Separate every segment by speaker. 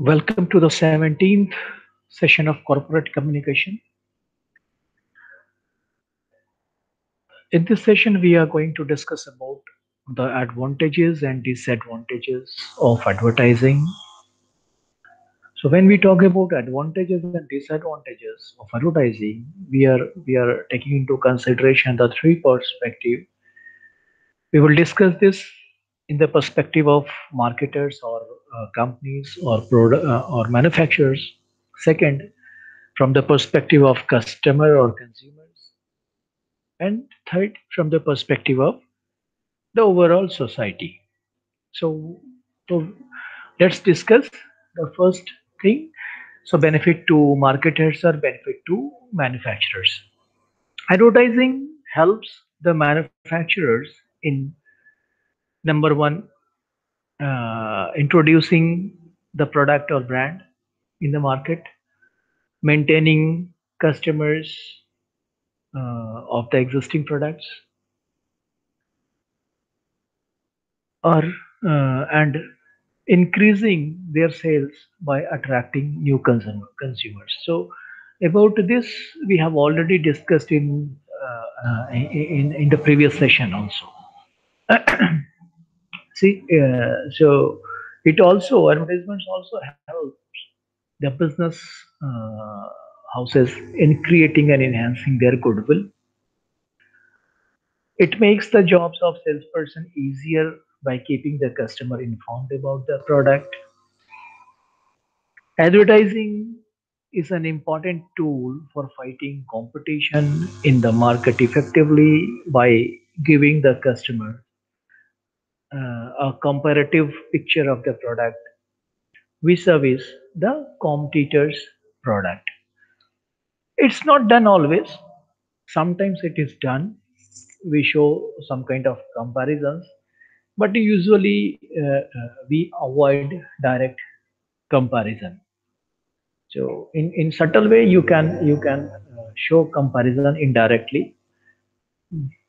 Speaker 1: Welcome to the 17th session of corporate communication. In this session, we are going to discuss about the advantages and disadvantages of advertising. So when we talk about advantages and disadvantages of advertising, we are taking into consideration the three perspective. We will discuss this in the perspective of marketers or companies or or manufacturers. Second, from the perspective of customer or consumers, and third, from the perspective of the overall society. So, so let's discuss the first thing. So benefit to marketers or benefit to manufacturers. Advertising helps the manufacturers in number one, introducing the product or brand in the market, maintaining customers of the existing products, or and increasing their sales by attracting new consumers. So about this we have already discussed in the previous session also. See, so it also advertisements also help the business uh, houses in creating and enhancing their goodwill. It makes the jobs of salesperson easier by keeping the customer informed about the product. Advertising is an important tool for fighting competition in the market effectively by giving the customer a comparative picture of the product vis-a-vis the competitor's product. It's not done always. Sometimes it is done. We show some kind of comparisons, but usually we avoid direct comparison. So in subtle way you can show comparison indirectly,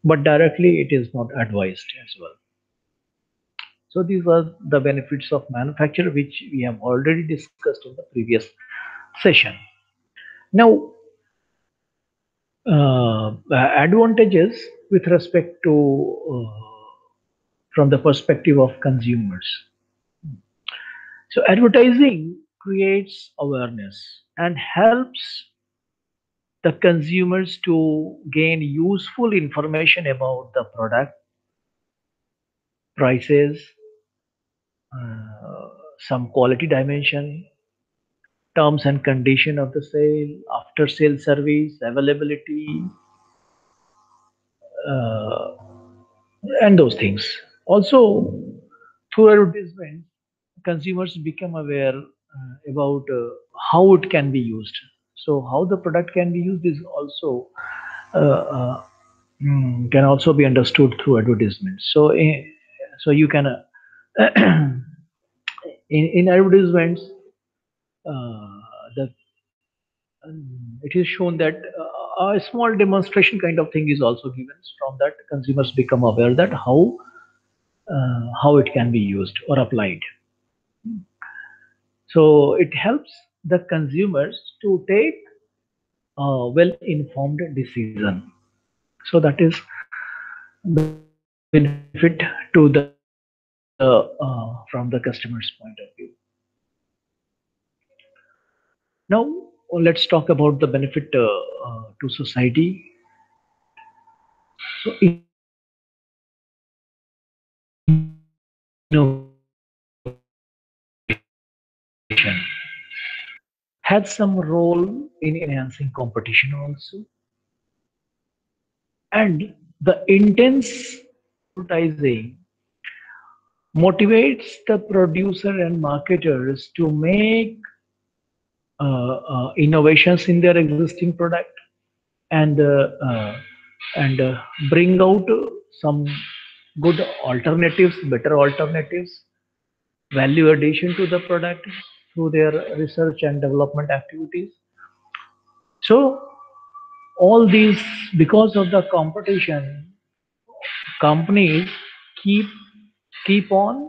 Speaker 1: but directly it is not advised as well. So these are the benefits of manufacture which we have already discussed in the previous session. Now, advantages with respect to from the perspective of consumers. So advertising creates awareness and helps the consumers to gain useful information about the product, prices, some quality dimension, terms and condition of the sale, after sale service, availability, uh, and those things. Also, through advertisement, consumers become aware about how it can be used. So, how the product can be used is also uh, uh, can also be understood through advertisements. So you can in advertisements, the it is shown that a small demonstration kind of thing is also given. From that, consumers become aware that how it can be used or applied. So it helps the consumers to take a well-informed decision. So that is the benefit to the from the customer's point of view. Now let's talk about the benefit to society. So innovation had some role in enhancing competition also, and the intense advertising motivates the producer and marketers to make innovations in their existing product, and bring out some good alternatives, better alternatives, value addition to the product through their research and development activities. So all these, because of the competition, companies keep keep on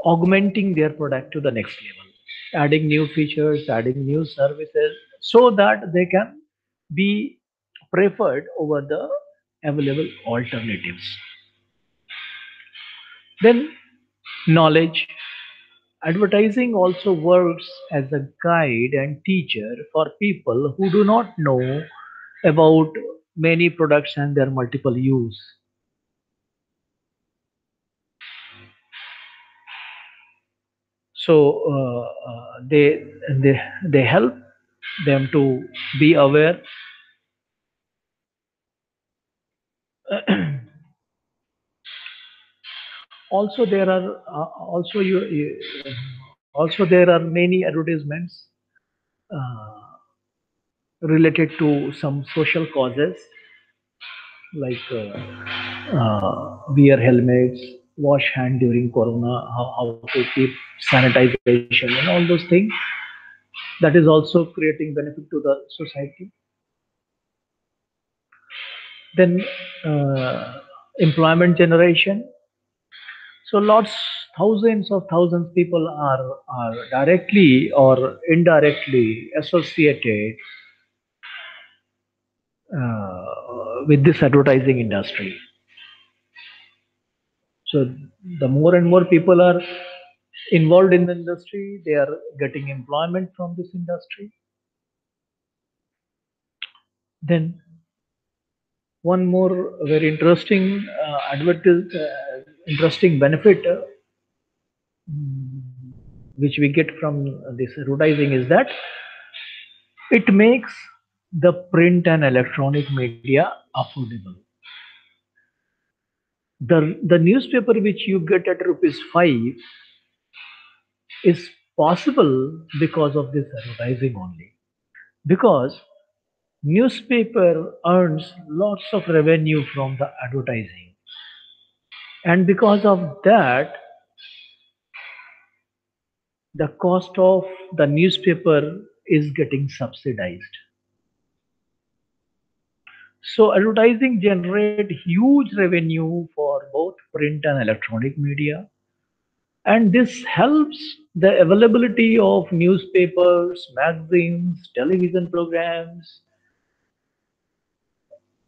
Speaker 1: augmenting their product to the next level. adding new features, adding new services, so that they can be preferred over the available alternatives. Then, knowledge. Advertising also works as a guide and teacher for people who do not know about many products and their multiple use. So they help them to be aware. Also there are also there are many advertisements uh, related to some social causes, like wear helmets, wash hand during corona, how to keep sanitization, and all those things. That is also creating benefit to the society. Then employment generation. So lots, thousands people are directly or indirectly associated with this advertising industry. So the more and more people are involved in the industry, they are getting employment from this industry. Then one more very interesting interesting benefit which we get from this advertising is that it makes the print and electronic media affordable. The newspaper which you get at rupees 5 is possible because of this advertising only. Because newspaper earns lots of revenue from the advertising, and because of that, the cost of the newspaper is getting subsidized. So advertising generate huge revenue for both print and electronic media, and this helps the availability of newspapers, magazines, television programs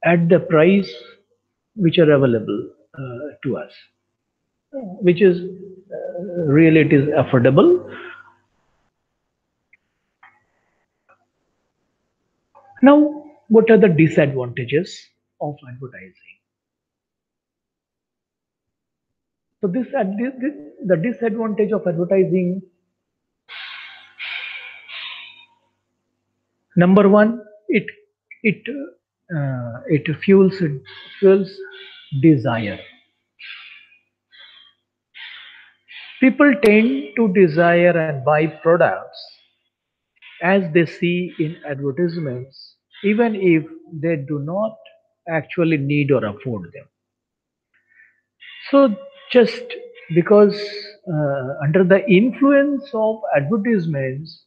Speaker 1: at the price which are available to us, which is really it is affordable. Now, what are the disadvantages of advertising? So the disadvantage of advertising, number one, it it fuels desire. People tend to desire and buy products as they see in advertisements, even if they do not actually need or afford them. So, just because under the influence of advertisements,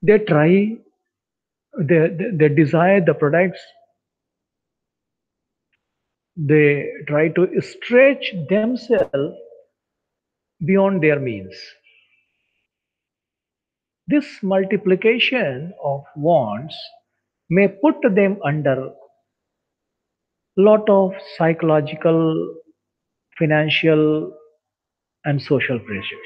Speaker 1: they try, they desire the products, they try to stretch themselves beyond their means. This multiplication of wants may put them under lot of psychological, financial, and social pressures.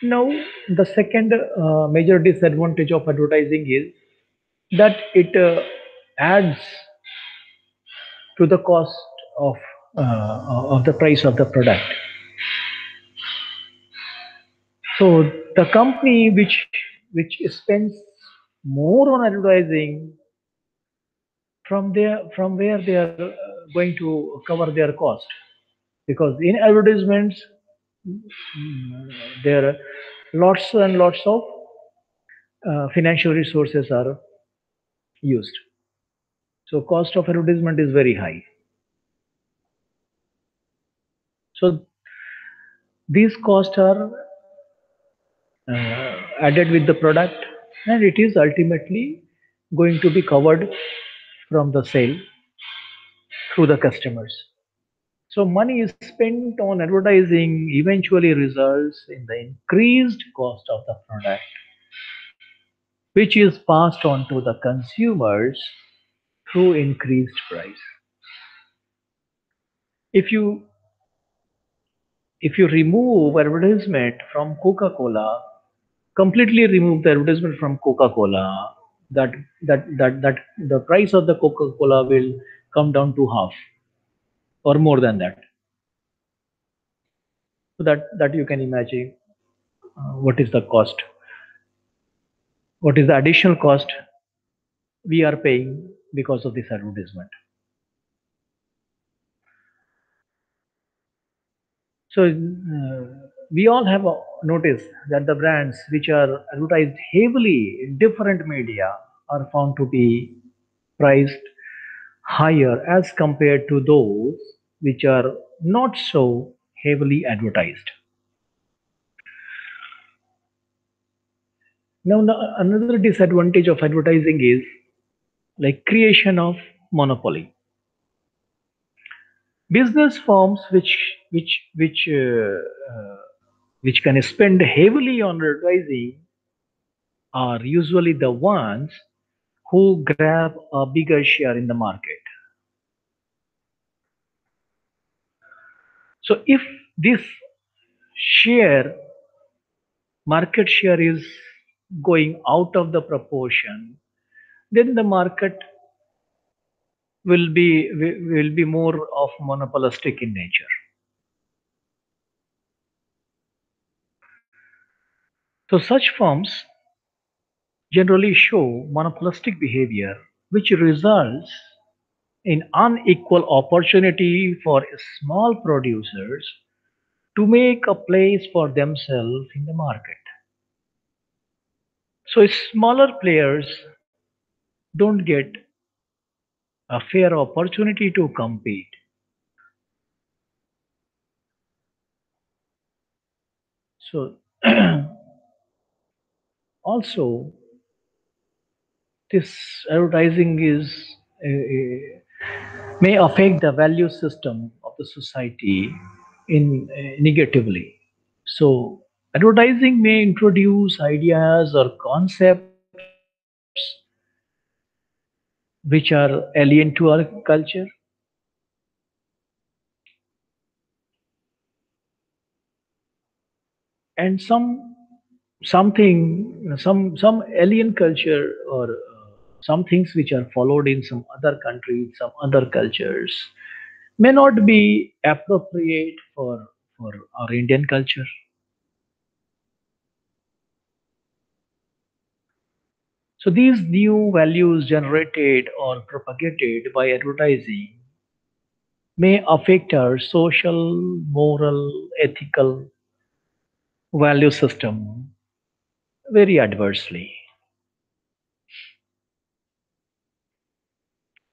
Speaker 1: Now, the second major disadvantage of advertising is that it adds to the cost of of the price of the product. So the company which spends more on advertising, from where they are going to cover their cost, because in advertisements there are lots and lots of financial resources are used. So cost of advertisement is very high. So these costs are added with the product, and it is ultimately going to be covered from the sale. through the customers. So money is spent on advertising eventually results in the increased cost of the product, which is passed on to the consumers through increased price. If you if you remove advertisement from Coca-Cola, completely remove the advertisement from Coca-Cola, that that the price of the Coca-Cola will come down to half or more than that. So that you can imagine what is the cost, what is the additional cost we are paying because of this advertisement. So we all have noticed that the brands which are advertised heavily in different media are found to be priced higher as compared to those which are not so heavily advertised. Now, another disadvantage of advertising is like creation of monopoly. Business firms which can spend heavily on advertising are usually the ones who grab a bigger share in the market. So if this share market share is going out of the proportion, then the market will be more of monopolistic in nature. So such firms generally show monopolistic behavior, which results in unequal opportunity for small producers to make a place for themselves in the market. So smaller players don't get a fair opportunity to compete. So also this advertising is may affect the value system of the society in negatively. So advertising may introduce ideas or concepts which are alien to our culture, and some alien culture or some things which are followed in some other countries, some other cultures may not be appropriate for our Indian culture. So these new values generated or propagated by advertising may affect our social, moral, ethical value system very adversely.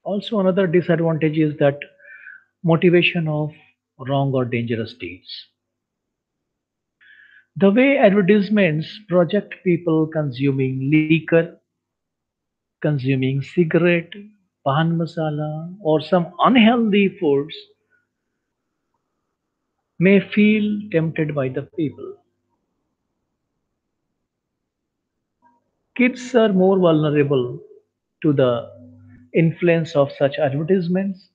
Speaker 1: Also, another disadvantage is that motivation of wrong or dangerous deeds. The way advertisements project people consuming liquor, consuming cigarette, pan masala, or some unhealthy foods may feel tempted by the people. Kids are more vulnerable to the influence of such advertisements.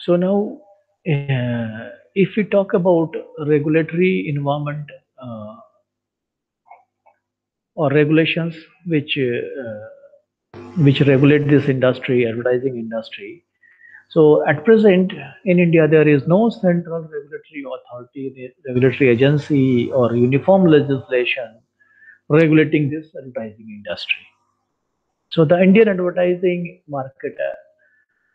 Speaker 1: So now, if we talk about regulatory environment uh, or regulations which regulate this industry, advertising industry. So at present in India, there is no central regulatory authority, regulatory agency, or uniform legislation regulating this advertising industry. So the Indian advertising market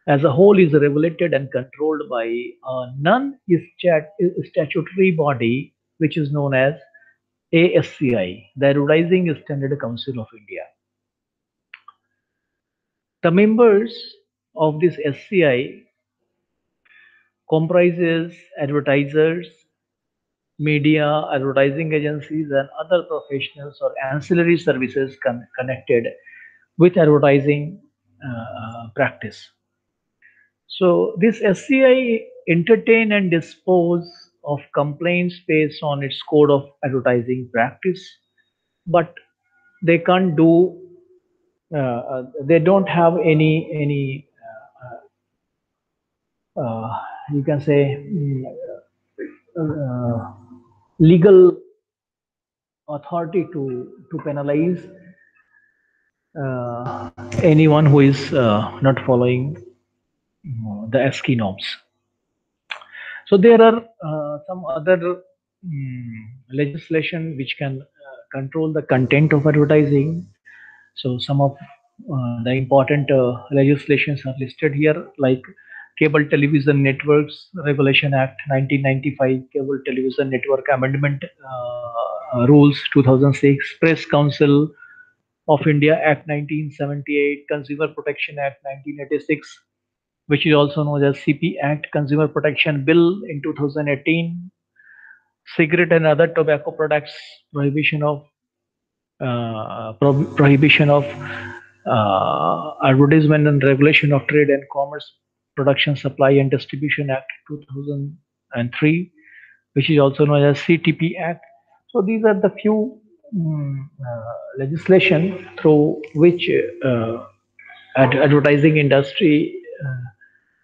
Speaker 1: as a whole is regulated and controlled by a non-statutory body which is known as ASCI, the Advertising Standard Council of India. The members of this SCI comprises advertisers, media, advertising agencies, and other professionals or ancillary services connected with advertising practice. So this SCI entertain and dispose of complaints based on its code of advertising practice, but they can't do. They don't have any. You can say uh, legal authority to penalize anyone who is not following the ASCII norms. So there are some other legislation which can control the content of advertising. So some of the important legislations are listed here, like Cable Television Networks Regulation Act 1995, Cable Television Network Amendment Rules 2006, Press Council of India Act 1978, Consumer Protection Act 1986, which is also known as CP Act, Consumer Protection Bill in 2018, cigarette and other tobacco products prohibition of prohibition of advertisement and regulation of trade and commerce, production, supply and distribution act 2003, which is also known as CTP Act. So these are the few legislation through which advertising industry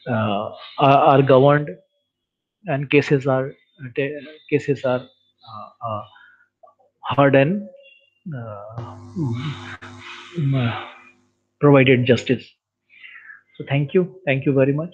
Speaker 1: are governed, and cases are heard and uh, provided justice. So thank you very much.